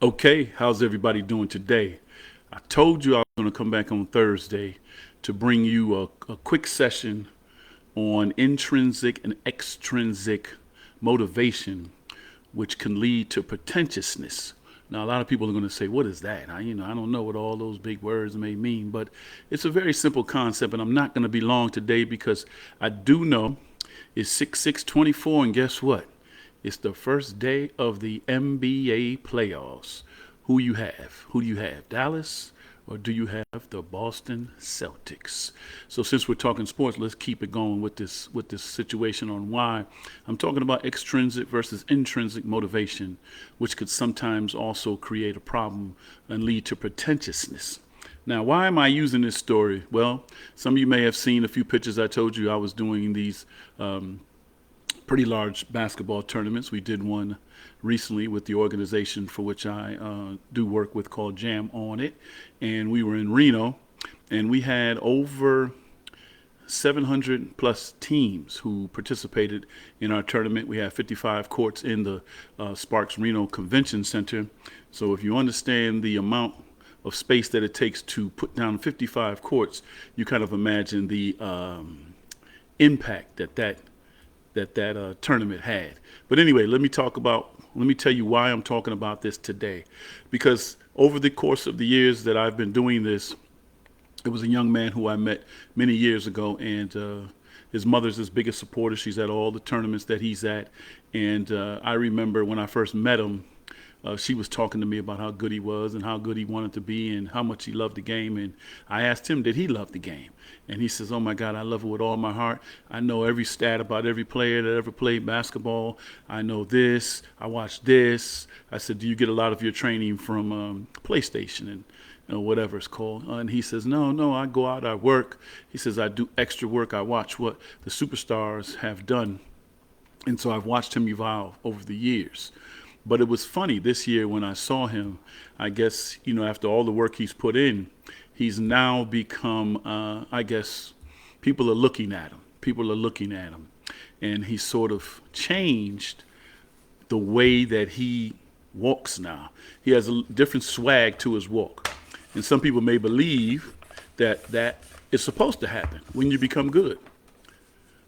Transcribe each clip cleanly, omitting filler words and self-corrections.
Okay, how's everybody doing today? I told you I was going to come back on Thursday to bring you a quick session on intrinsic and extrinsic motivation, which can lead to pretentiousness. Now, a lot of people are going to say, "What is that?" I don't know what all those big words may mean, but it's a very simple concept, and I'm not going to be long today because I do know it's 6/6/24, and guess what? It's the first day of the NBA playoffs. Who you have? Who do you have? Dallas or do you have the Boston Celtics? So since we're talking sports, let's keep it going with this situation on why I'm talking about extrinsic versus intrinsic motivation, which could sometimes also create a problem and lead to pretentiousness. Now, why am I using this story? Well, some of you may have seen a few pictures. I told you I was doing these pretty large basketball tournaments. We did one recently with the organization for which I do work with called Jam On It. And we were in Reno and we had over 700 plus teams who participated in our tournament. We had 55 courts in the Sparks Reno Convention Center. So if you understand the amount of space that it takes to put down 55 courts, you kind of imagine the impact that tournament had. But anyway, let me tell you why I'm talking about this today. Because over the course of the years that I've been doing this, it was a young man who I met many years ago, and his mother's his biggest supporter. She's at all the tournaments that he's at. And I remember when I first met him, she was talking to me about how good he was and how good he wanted to be and how much he loved the game. And I asked him, did he love the game? And he says, oh my God, I love it with all my heart. I know every stat about every player that ever played basketball. I know this. I watch this. I said, do you get a lot of your training from PlayStation and whatever it's called? And he says, no, I go out, I work. He says, I do extra work. I watch what the superstars have done. And so I've watched him evolve over the years. But it was funny this year when I saw him. I guess, after all the work he's put in, he's now become, I guess, people are looking at him. People are looking at him. And he's sort of changed the way that he walks now. He has a different swag to his walk. And some people may believe that is supposed to happen when you become good.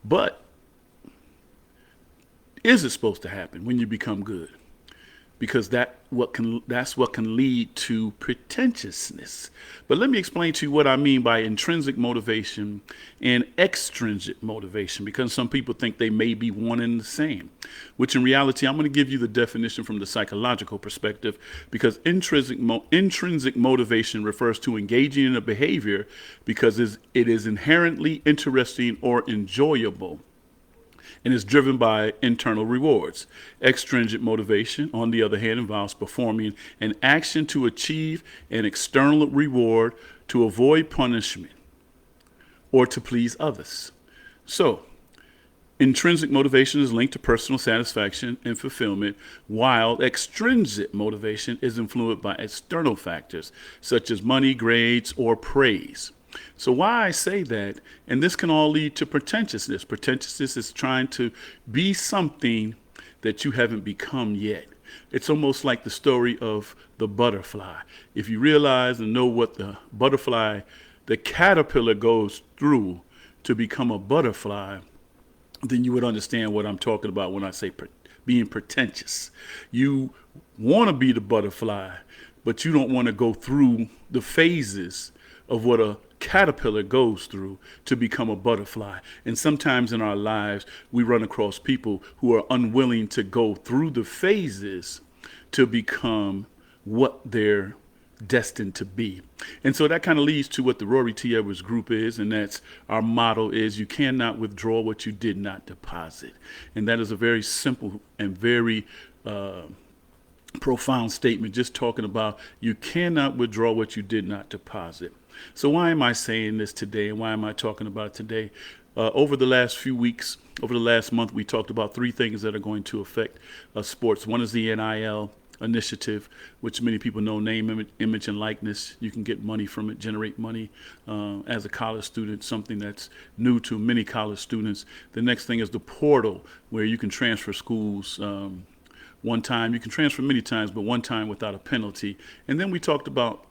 But is it supposed to happen when you become good? Because that's what can lead to pretentiousness. But let me explain to you what I mean by intrinsic motivation and extrinsic motivation, because some people think they may be one and the same, which in reality, I'm going to give you the definition from the psychological perspective, because intrinsic motivation refers to engaging in a behavior because it is inherently interesting or enjoyable and is driven by internal rewards. Extrinsic motivation, on the other hand, involves performing an action to achieve an external reward, to avoid punishment, or to please others. So, intrinsic motivation is linked to personal satisfaction and fulfillment, while extrinsic motivation is influenced by external factors such as money, grades, or praise. So why I say that, and this can all lead to pretentiousness. Pretentiousness is trying to be something that you haven't become yet. It's almost like the story of the butterfly. If you realize and know what the caterpillar goes through to become a butterfly, then you would understand what I'm talking about when I say being pretentious. You want to be the butterfly, but you don't want to go through the phases of what a caterpillar goes through to become a butterfly. And sometimes in our lives, we run across people who are unwilling to go through the phases to become what they're destined to be. And so that kind of leads to what the Rory T group is, and that's our motto is you cannot withdraw what you did not deposit. And that is a very simple and very profound statement, just talking about you cannot withdraw what you did not deposit. So why am I saying this today, and why am I talking about it today? Over the last few weeks, over the last month, we talked about three things that are going to affect sports. One is the NIL initiative, which many people know, name, image, and likeness. You can get money from it, generate money as a college student, something that's new to many college students. The next thing is the portal, where you can transfer schools one time. You can transfer many times, but one time without a penalty. And then we talked about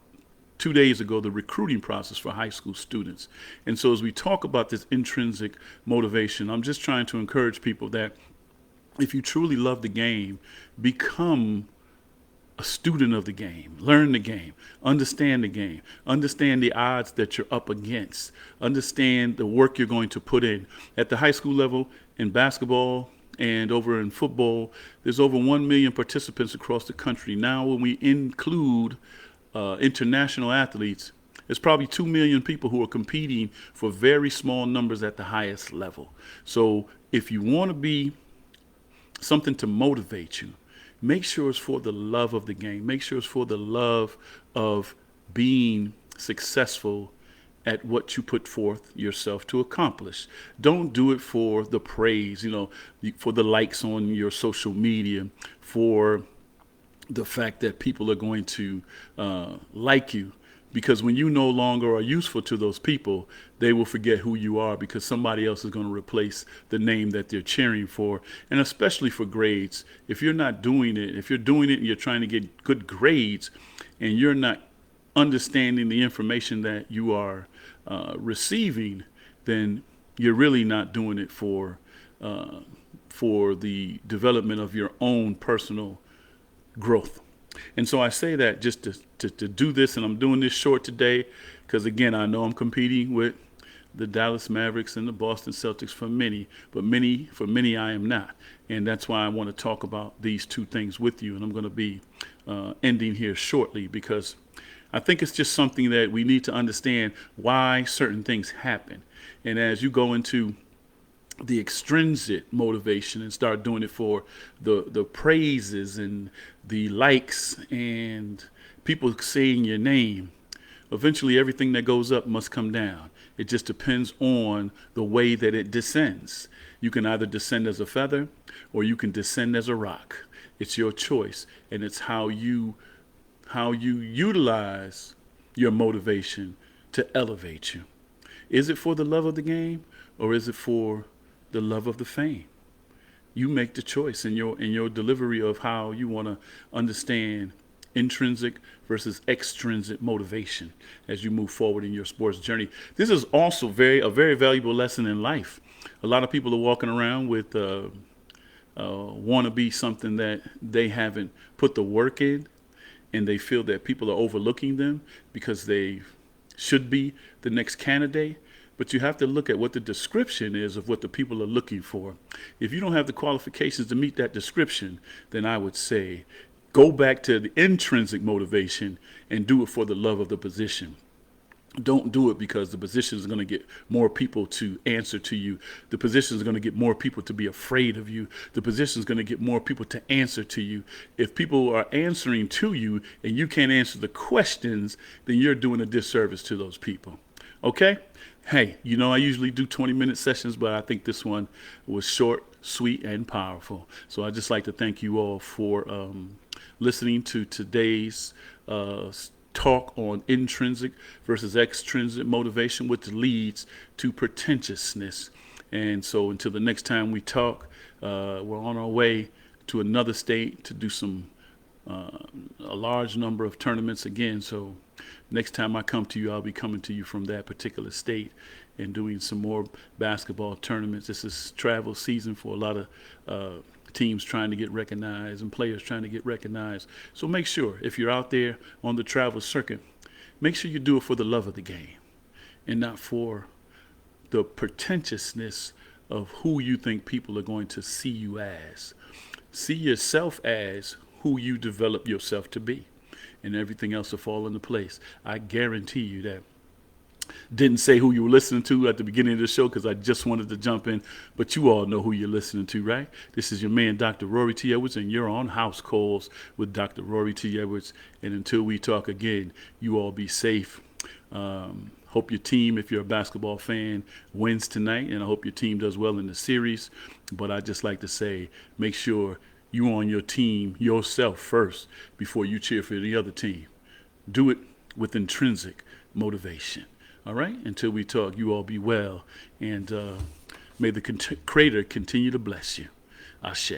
2 days ago the recruiting process for high school students. And so as we talk about this intrinsic motivation, I'm just trying to encourage people that if you truly love the game, become a student of the game, learn the game, understand the odds that you're up against, understand the work you're going to put in. At the high school level, in basketball and over in football, there's over 1 million participants across the country. Now, when we include international athletes, there's probably 2 million people who are competing for very small numbers at the highest level. So if you want to be something to motivate you, make sure it's for the love of the game. Make sure it's for the love of being successful at what you put forth yourself to accomplish. Don't do it for the praise, for the likes on your social media, for the fact that people are going to like you. Because when you no longer are useful to those people, they will forget who you are because somebody else is going to replace the name that they're cheering for. And especially for grades, if you're not doing it, if you're doing it and you're trying to get good grades and you're not understanding the information that you are receiving, then you're really not doing it for the development of your own personal growth. And so I say that just to do this, and I'm doing this short today because, again, I know I'm competing with the Dallas Mavericks and the Boston Celtics for many I am not. And that's why I want to talk about these two things with you. And I'm going to be ending here shortly because I think it's just something that we need to understand why certain things happen. And as you go into the extrinsic motivation and start doing it for the praises and the likes and people saying your name, eventually everything that goes up must come down. It just depends on the way that it descends. You can either descend as a feather or you can descend as a rock. It's your choice, and it's how you utilize your motivation to elevate you. Is it for the love of the game or is it for the love of the fame? You make the choice in your delivery of how you want to understand intrinsic versus extrinsic motivation as you move forward in your sports journey. This is also a very valuable lesson in life. A lot of people are walking around with want to be something that they haven't put the work in, and they feel that people are overlooking them because they should be the next candidate. But you have to look at what the description is of what the people are looking for. If you don't have the qualifications to meet that description, then I would say go back to the intrinsic motivation and do it for the love of the position. Don't do it because the position is going to get more people to answer to you. The position is going to get more people to be afraid of you. The position is going to get more people to answer to you. If people are answering to you and you can't answer the questions, then you're doing a disservice to those people. Okay? Hey, I usually do 20-minute sessions, but I think this one was short, sweet, and powerful. So I'd just like to thank you all for listening to today's talk on intrinsic versus extrinsic motivation, which leads to pretentiousness. And so until the next time we talk, we're on our way to another state to do a large number of tournaments again. So next time I come to you, I'll be coming to you from that particular state and doing some more basketball tournaments. This is travel season for a lot of teams trying to get recognized and players trying to get recognized. So make sure, if you're out there on the travel circuit, make sure you do it for the love of the game and not for the pretentiousness of who you think people are going to see you as. See yourself as who you develop yourself to be, and everything else will fall into place. I guarantee you that. Didn't say who you were listening to at the beginning of the show because I just wanted to jump in, but you all know who you're listening to, right? This is your man, Dr. Rory T. Edwards, and you're on House Calls with Dr. Rory T. Edwards. And until we talk again, you all be safe. Hope your team, if you're a basketball fan, wins tonight, and I hope your team does well in the series. But I just like to say, make sure you on your team yourself first before you cheer for the other team. Do it with intrinsic motivation. All right? Until we talk, you all be well, and may the Creator continue to bless you. Ashe.